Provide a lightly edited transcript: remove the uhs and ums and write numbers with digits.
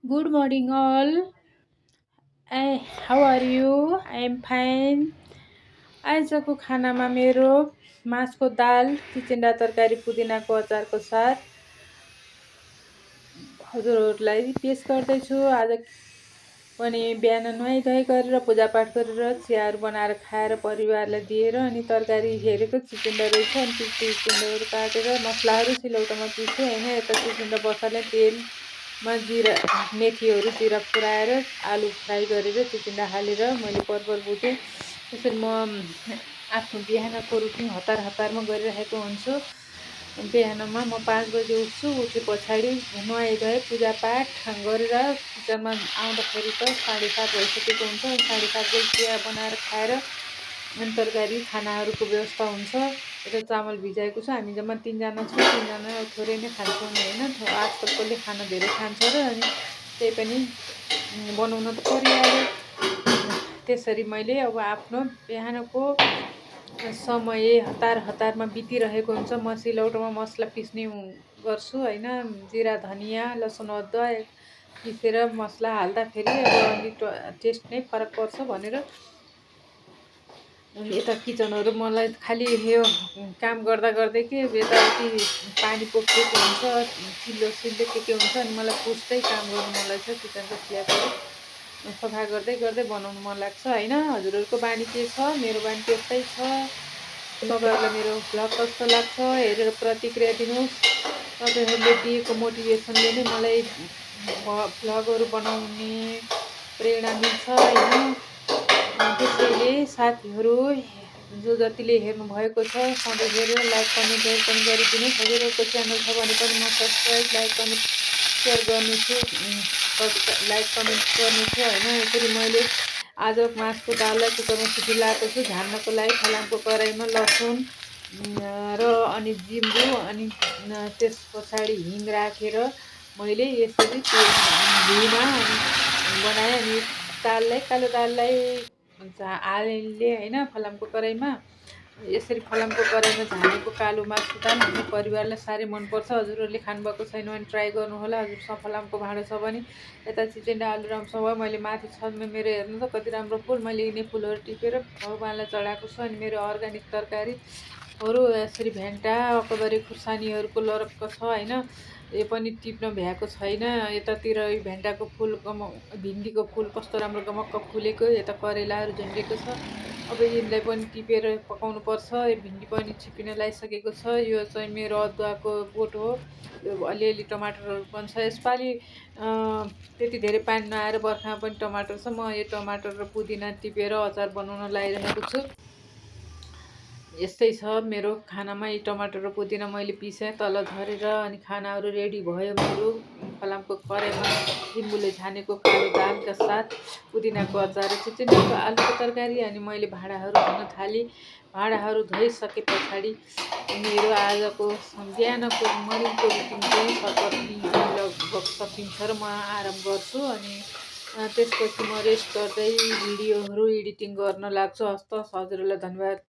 Good morning, all. How are you? I am fine. आजको खानामा मेरो मासको दाल, चिचिन्डा तरकारी, पुदिनाको अचारको साथ हजुरहरूलाई पेश गर्दैछु। आज पनि बिहान नुहाइधुवाइ गरेर पूजापाठ गरेर चियाहरू बनाएर खाएर परिवारलाई दिएर अनि तरकारी हेरेको चिचिन्डा रहेछ अनि त्यो चिचिन्डाहरू काटेर मसलाहरू सिलौटोमा पिसेँ होइन। यता चिचिन्डा बसाल्ने तेलमा जिरा मेथीहरू जिरा फुराएर आलु फ्राई गरेर चिचिन्डा हालेर मैले परपर भुटेँ। त्यसरी म आफ्नो बिहानको रुटिन हतारमा गरिरहेको हुन्छु। बिहानमा म 5 बजे उठ्छु। उठे पछाडि नुहाइधुवाइ पूजापाठ गरेर किचनमा आउँदाखेरि त 7:30 भइसकेको हुन्छ। 7:30 बजी चिया बनाएर खाएर अनि तरकारी खानाहरूको व्यवस्था हुन्छ। यता चामल भिजाएको छ। हामी जम्मा 3 जना छौँ। 3 जना थोरै नै खान्छौँ होइन। आजकल कसले खाना धेरै खान्छ र अनि त्यही पनि बनाउन त परिहाल्यो। त्यसरी मैले अब आफ्नो बिहानको समय हतारमा बितिरहेको हुन्छ। म सिलौटोमा मसला पिस्ने गर्छु होइन। जिरा धनियाँ लसुन अदुवा पिसेर मसला हाल्दाखेरि अब अलिक टेस्ट नै फरक पर्छ भनेर यता किचनहरू मलाई खालि यो काम गर्दै के यताउति पानी पोखिएको हुन्छ, चिल्लो सिल्लो के हुन्छ अनि मलाई पुस्दै काम गर्नु मन लाग्छ। किचनको चियापहरू सफा गर्दै बनाउनु मन लाग्छ होइन। हजुरहरूको बानी के छ? मेरो बानी त्यस्तै छ। तपाईँहरूलाई मेरो भ्लग कस्तो लाग्छ हेरेर प्रतिक्रिया दिनुहोस्। तपाईँहरूले दिएको मोटिभेसनले नै मलाई भ्लगहरू बनाउने प्रेरणा मिल्छ होइन। त्यसैले साथीहरू जो जतिले हेर्नुभएको छ सधैँ हेरेर लाइक कमेन्ट पनि गरिदिनुहोस्। हजुरहरूको च्यानल छ भने पनि म सब्सक्राइब लाइक कमेन्ट सेयर गर्नेछु लाइक कमेन्ट गर्नेछु होइन। यसरी मैले आज मासको दाललाई कुकरमा सिटी लगाएको छु झार्नको लागि। फलामको कराईमा लसुन र अनि जिम्बु अनि त्यस पछाडि हिङ राखेर मैले यसरी घिउमा बनाएँ। अनि दाललाई कालो दाललाई हालेँ होइन फलामको कराईमा। यसरी फलामको कराईमा झानेको कालो मासु दाल हाम्रो परिवारलाई साह्रै मनपर्छ। हजुरहरूले खानुभएको छैन भने ट्राई गर्नुहोला। हजुरसँग फलामको भाँडो छ भने यता चिचिन्डा आलुदम छ मैले माथि छतमा मेरो हेर्नु त कति राम्रो फुल मैले यिनै फुलहरू टिपेर भगवानलाई चढाएको छु। अनि मेरो अर्ग्यानिक तरकारीहरू यसरी भेन्टा अकबरी खुर्सानीहरूको लरक्क छ होइन। यो पनि टिप्न भ्याएको छैन। यतातिर भेन्टाको फुल भिन्डीको फुल कस्तो राम्रो गमक्क फुलेको। यता करेलाहरू झन्डेको छ। अब यिनलाई पनि टिपेर पकाउनु पर्छ। भिन्डी पनि छिपिन लगाइसकेको छ। यो चाहिँ मेरो अदुवाको बोट हो। यो अलिअलि टमाटरहरू पनि छ। यसपालि त्यति धेरै पानी नआएर बर्खामा पनि टमाटर छ। म यो टमाटर र पुदिना टिपेर अचार बनाउन लागिरहेको छु। यस्तै छ मेरो खानामा। यी टमाटर र पुदिना मैले पिसेँ तल झरेर अनि खानाहरू रेडी भयो मेरो। फलामको कराईमा लिम्बुले छानेको कालो दालका साथ पुदिनाको अचार र चिचिन्डाको आलुको तरकारी। अनि मैले भाँडाहरू धुन थालेँ। भाँडाहरू धोइसके पछाडि मेरो आजको बिहानको मर्निङको रुटिन चाहिँ लगभग सकिन्छ र म आराम गर्छु। अनि त्यसपछि म रेस्ट गर्दै भिडियोहरू एडिटिङ गर्न लाग्छु। हस्त हजुरहरूलाई धन्यवाद।